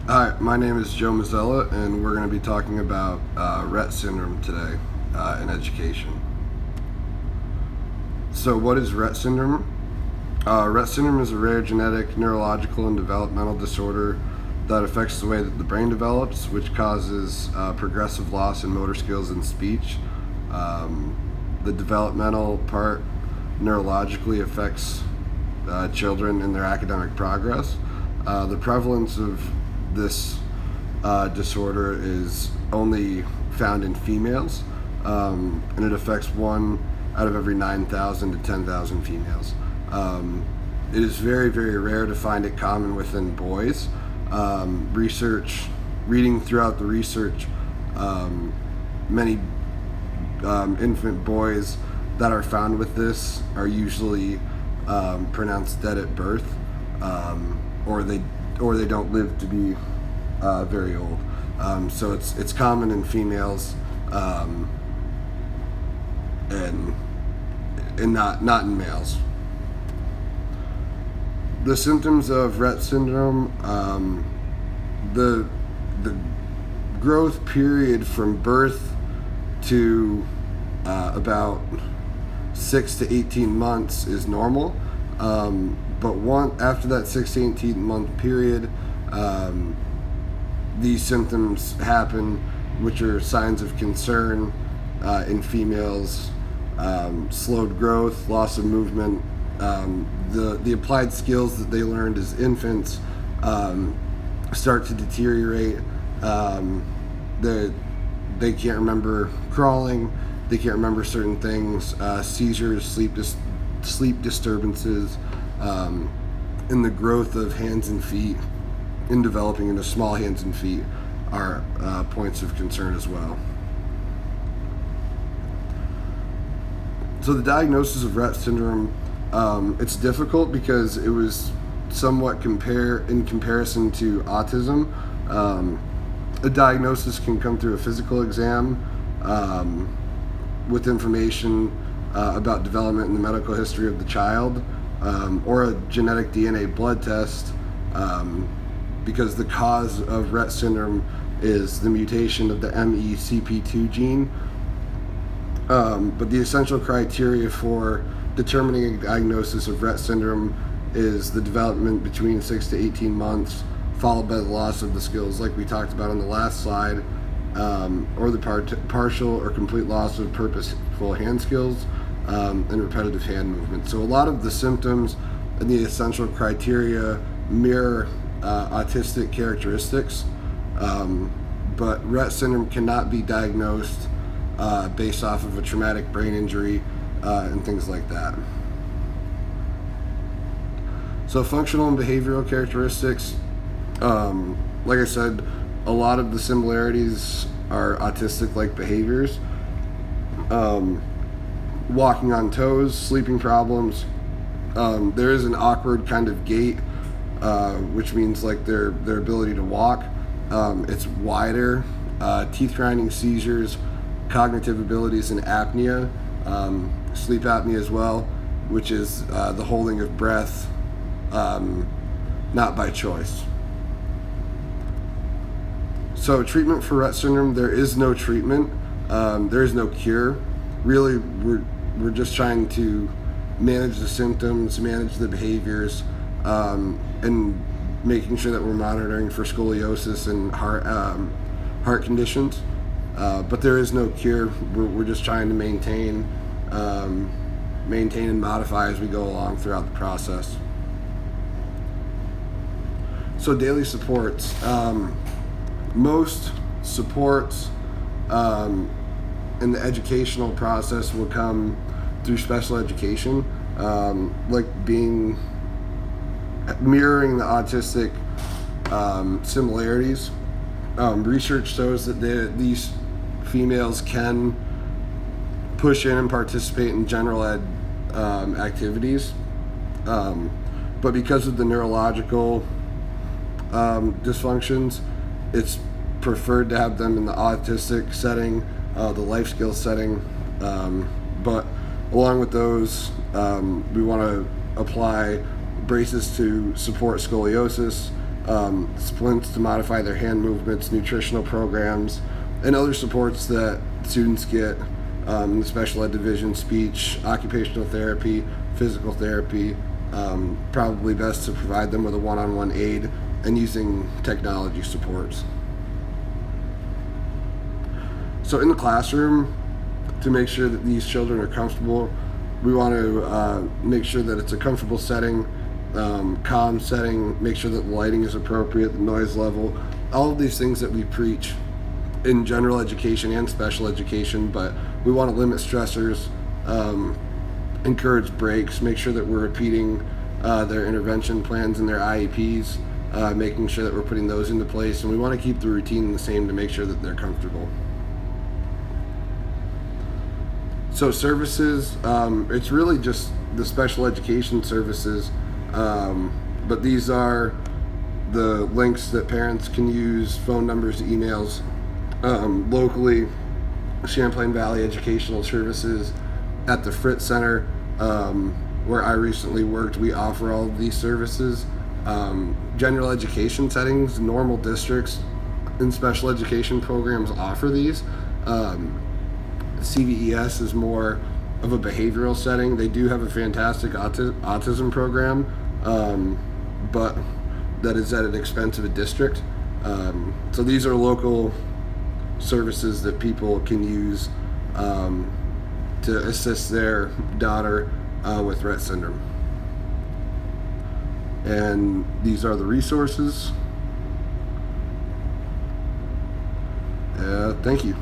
Hi, my name is Joe Mazzella, and we're going to be talking about Rett syndrome today in education. So, what is Rett syndrome? Rett syndrome is a rare genetic, neurological, and developmental disorder that affects the way that the brain develops, which causes progressive loss in motor skills and speech. The developmental part neurologically affects children in their academic progress. The prevalence of this disorder is only found in females, and it affects 1 out of every 9,000 to 10,000 females. It is very, very rare to find it common within boys. Reading throughout the research, many infant boys that are found with this are usually pronounced dead at birth, or they don't live to be very old. So it's common in females, and not in males. The symptoms of Rett syndrome, the growth period from birth to about 6 to 18 months is normal. But after that 6 to 18 month period, these symptoms happen, which are signs of concern in females: slowed growth, loss of movement, the applied skills that they learned as infants start to deteriorate. They can't remember crawling, they can't remember certain things, seizures, sleep disturbances, and the growth of hands and feet in developing into small hands and feet are points of concern as well. So the diagnosis of Rett syndrome, it's difficult because it was somewhat in comparison to autism. A diagnosis can come through a physical exam with information about development in the medical history of the child, or a genetic DNA blood test, because the cause of Rett syndrome is the mutation of the MECP2 gene. But the essential criteria for determining a diagnosis of Rett syndrome is the development between 6 to 18 months, followed by the loss of the skills like we talked about on the last slide, or the partial or complete loss of purposeful hand skills and repetitive hand movement. So a lot of the symptoms and the essential criteria mirror autistic characteristics, but Rett syndrome cannot be diagnosed based off of a traumatic brain injury and things like that. So functional and behavioral characteristics, like I said, a lot of the similarities are autistic-like behaviors. Walking on toes, sleeping problems. There is an awkward kind of gait, which means like their ability to walk. It's wider, teeth grinding seizures, cognitive abilities, and apnea, sleep apnea as well, which is the holding of breath, not by choice. So treatment for Rett syndrome, there is no treatment, there is no cure. Really, we're just trying to manage the symptoms, manage the behaviors, and making sure that we're monitoring for scoliosis and heart conditions. But there is no cure. We're just trying to maintain and modify as we go along throughout the process. So daily supports. Most supports in the educational process will come through special education, like mirroring the autistic similarities. Research shows that these females can push in and participate in general ed activities, but because of the neurological dysfunctions, it's preferred to have them in the autistic setting, the life skills setting, but along with those, we want to apply braces to support scoliosis splints to modify their hand movements, nutritional programs, and other supports that students get in the special ed division: speech, occupational therapy, physical therapy. Probably best to provide them with a one-on-one aid and using technology supports. So in the classroom, to make sure that these children are comfortable, we want to make sure that it's a comfortable setting, calm setting, make sure that the lighting is appropriate, the noise level, all of these things that we preach in general education and special education, but we want to limit stressors, encourage breaks, make sure that we're repeating their intervention plans and their IEPs, making sure that we're putting those into place, and we want to keep the routine the same to make sure that they're comfortable. So services, it's really just the special education services, but these are the links that parents can use, phone numbers, emails. Locally, Champlain Valley Educational Services at the Fritz Center, where I recently worked, we offer all of these services. General education settings, normal districts and special education programs offer these. CVES is more of a behavioral setting. They do have a fantastic autism program, but that is at an expense of a district. So these are local services that people can use to assist their daughter with Rett syndrome. And these are the resources. Thank you.